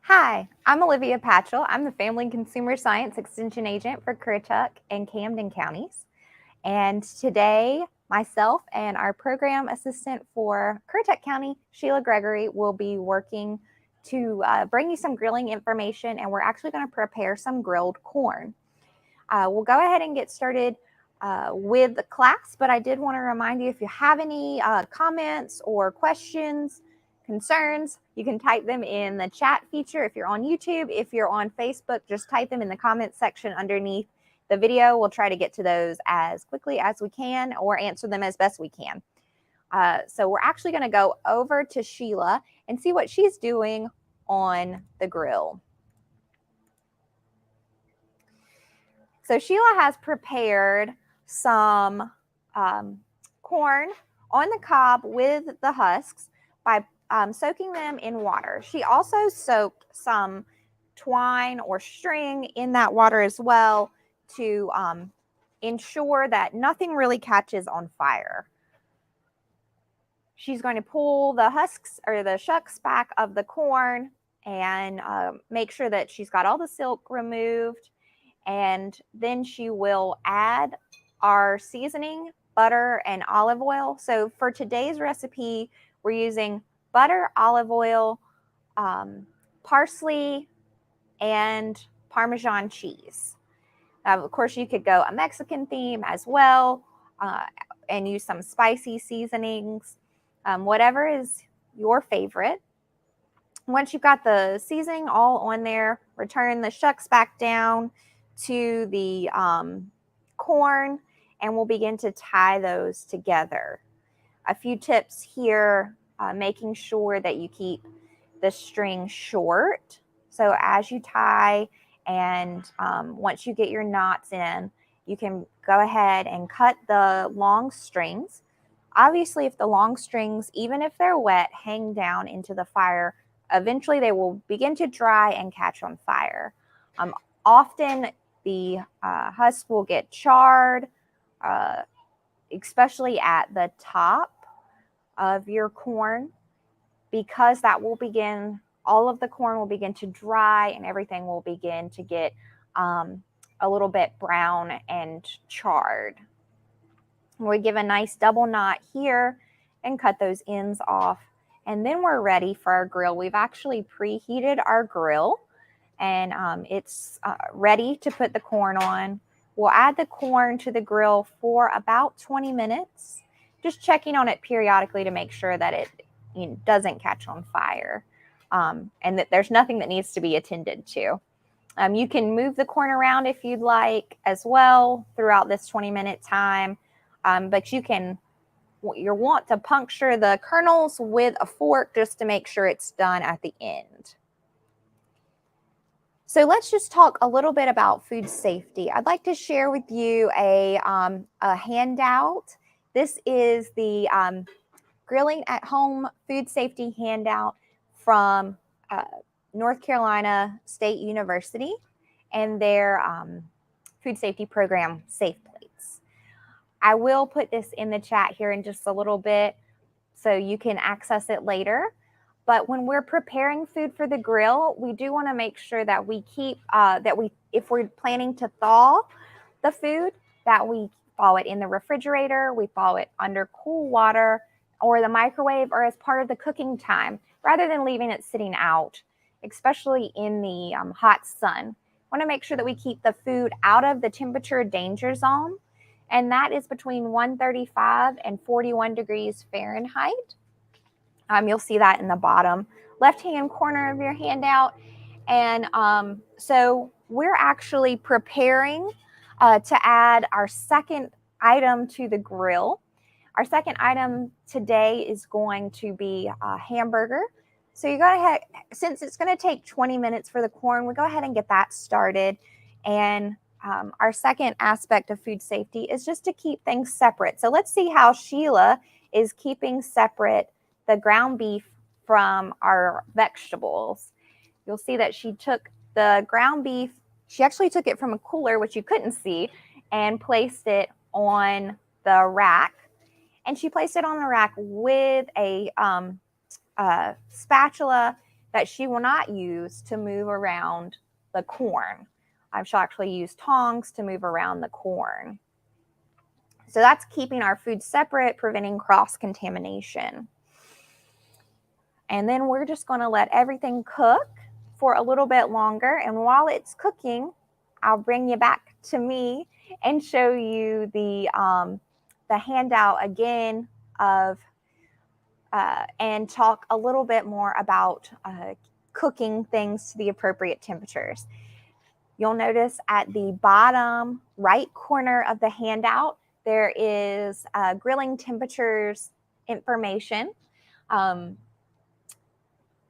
Hi, I'm Olivia Patchell. I'm the Family and Consumer Science Extension Agent for Currituck and Camden counties. And today, myself and our program assistant for Currituck County, Sheila Gregory, will be working to bring you some grilling information, and we're actually going to prepare some grilled corn. We'll go ahead and get started with the class, but I did want to remind you, if you have any comments or questions, concerns, you can type them in the chat feature if you're on YouTube. If you're on Facebook, just type them in the comments section underneath the video. We'll try to get to those as quickly as we can or answer them as best we can. So we're actually going to go over to Sheila and see what she's doing on the grill. So Sheila has prepared some corn on the cob with the husks by soaking them in water. She also soaked some twine or string in that water as well to ensure that nothing really catches on fire. She's going to pull the husks or the shucks back of the corn and make sure that she's got all the silk removed. And then she will add our seasoning, butter, and olive oil. So for today's recipe, we're using butter, olive oil, parsley, and Parmesan cheese. Of course, you could go a Mexican theme as well and use some spicy seasonings, whatever is your favorite. Once you've got the seasoning all on there, return the shucks back down to the corn, and we'll begin to tie those together. A few tips here, making sure that you keep the string short. So as you tie and once you get your knots in, you can go ahead and cut the long strings. Obviously, if the long strings, even if they're wet, hang down into the fire, eventually they will begin to dry and catch on fire. Often the husk will get charred, especially at the top of your corn, because that will begin, all of the corn will begin to dry and everything will begin to get a little bit brown and charred. We give a nice double knot here and cut those ends off. And then we're ready for our grill. We've actually preheated our grill, and it's ready to put the corn on. We'll add the corn to the grill for about 20 minutes, just checking on it periodically to make sure that it doesn't catch on fire and that there's nothing that needs to be attended to. You can move the corn around if you'd like as well throughout this 20-minute time, but you'll want to puncture the kernels with a fork just to make sure it's done at the end. So let's just talk a little bit about food safety. I'd like to share with you a handout. This is the Grilling at Home Food Safety Handout from North Carolina State University and their food safety program, Safe Plates. I will put this in the chat here in just a little bit so you can access it later. But when we're preparing food for the grill, we do want to make sure that we keep, if we're planning to thaw the food, that we thaw it in the refrigerator, we thaw it under cool water or the microwave or as part of the cooking time, rather than leaving it sitting out, especially in the hot sun. We want to make sure that we keep the food out of the temperature danger zone, and that is between 135 and 41 degrees Fahrenheit. You'll see that in the bottom left-hand corner of your handout. And so we're actually preparing to add our second item to the grill. Our second item today is going to be a hamburger. So you go ahead, since it's going to take 20 minutes for the corn, we go ahead and get that started. And our second aspect of food safety is just to keep things separate. So let's see how Sheila is keeping separate the ground beef from our vegetables. You'll see that she took the ground beef, she actually took it from a cooler, which you couldn't see, and placed it on the rack. And she placed it on the rack with a spatula that she will not use to move around the corn. She'll actually use tongs to move around the corn. So that's keeping our food separate, preventing cross-contamination. And then we're just going to let everything cook for a little bit longer. And while it's cooking, I'll bring you back to me and show you the handout again of and talk a little bit more about cooking things to the appropriate temperatures. You'll notice at the bottom right corner of the handout, there is grilling temperatures information.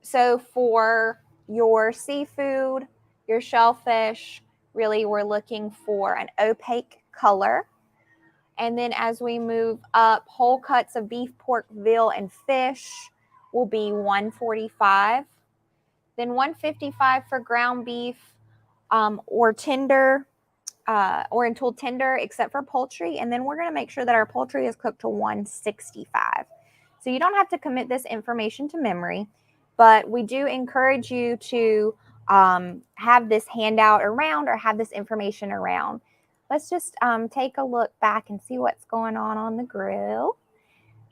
So for your seafood, your shellfish, really we're looking for an opaque color. And then as we move up, whole cuts of beef, pork, veal, and fish will be 145. Then 155 for ground beef or tender or until tender, except for poultry. And then we're going to make sure that our poultry is cooked to 165. So you don't have to commit this information to memory, but we do encourage you to have this handout around or have this information around. Let's just take a look back and see what's going on the grill.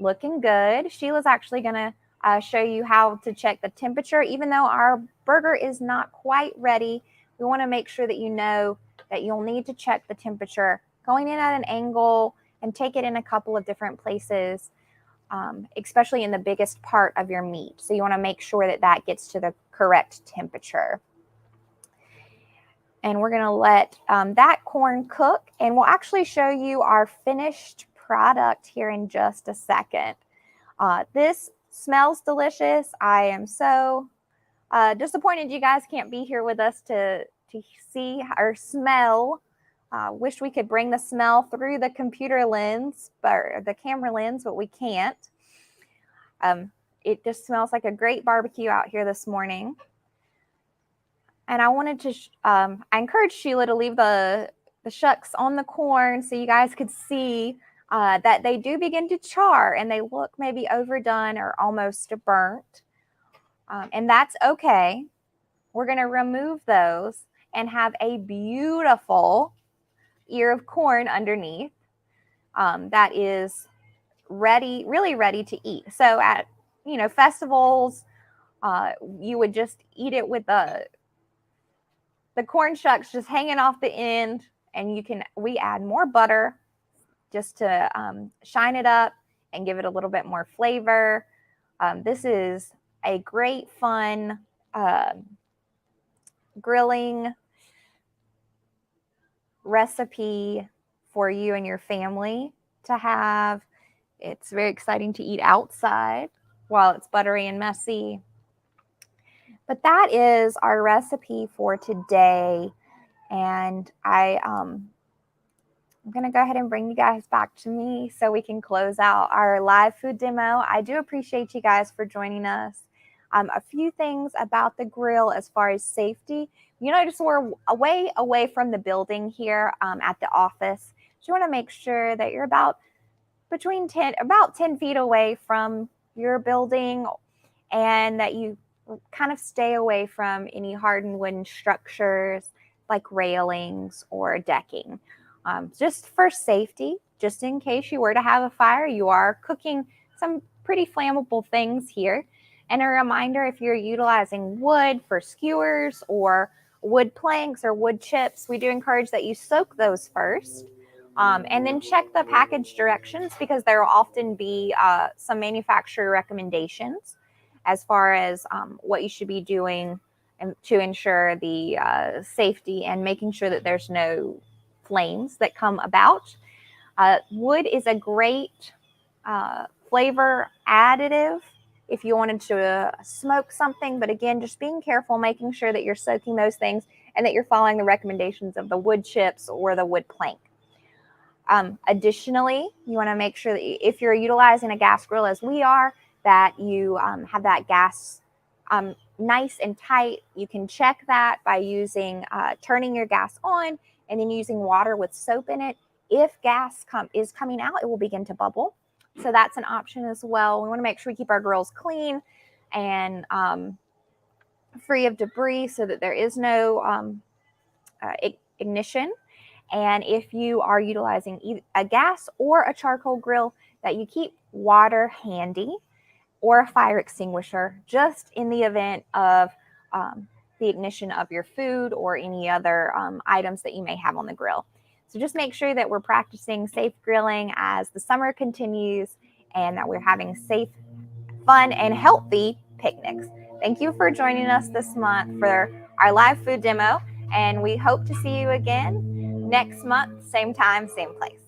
Looking good. Sheila's actually going to show you how to check the temperature. Even though our burger is not quite ready, we want to make sure that you know that you'll need to check the temperature going in at an angle and take it in a couple of different places, especially in the biggest part of your meat. So you want to make sure that that gets to the correct temperature. And we're going to let that corn cook, and we'll actually show you our finished product here in just a second. This smells delicious. I am so disappointed you guys can't be here with us to see or smell. Wish we could bring the smell through the computer lens or the camera lens, but we can't. It just smells like a great barbecue out here this morning. And I wanted to, I encouraged Sheila to leave the shucks on the corn so you guys could see that they do begin to char and they look maybe overdone or almost burnt. And that's okay. We're going to remove those and have a beautiful ear of corn underneath that is ready, really ready to eat. So at, festivals, you would just eat it with the corn shucks just hanging off the end, and we add more butter just to shine it up and give it a little bit more flavor. This is a great fun grilling recipe for you and your family to have. It's very exciting to eat outside while it's buttery and messy. But that is our recipe for today. And I'm going to go ahead and bring you guys back to me so we can close out our live food demo. I do appreciate you guys for joining us. A few things about the grill as far as safety. You notice we're away from the building here at the office. So you want to make sure that you're about 10 feet away from your building, and that you kind of stay away from any hardened wooden structures like railings or decking. Just for safety, just in case you were to have a fire, you are cooking some pretty flammable things here. And a reminder, if you're utilizing wood for skewers or wood planks or wood chips, we do encourage that you soak those first. And then check the package directions, because there will often be some manufacturer recommendations as far as what you should be doing and to ensure the safety and making sure that there's no flames that come about. Wood is a great flavor additive if you wanted to smoke something, but again, just being careful, making sure that you're soaking those things and that you're following the recommendations of the wood chips or the wood plank. Additionally, you want to make sure that if you're utilizing a gas grill as we are, that you have that gas nice and tight. You can check that by using turning your gas on and then using water with soap in it. If gas is coming out, it will begin to bubble. So that's an option as well. We want to make sure we keep our grills clean and free of debris so that there is no ignition. And if you are utilizing a gas or a charcoal grill, that you keep water handy or a fire extinguisher just in the event of the ignition of your food or any other items that you may have on the grill. So just make sure that we're practicing safe grilling as the summer continues and that we're having safe, fun, and healthy picnics. Thank you for joining us this month for our live food demo, and we hope to see you again next month, same time, same place.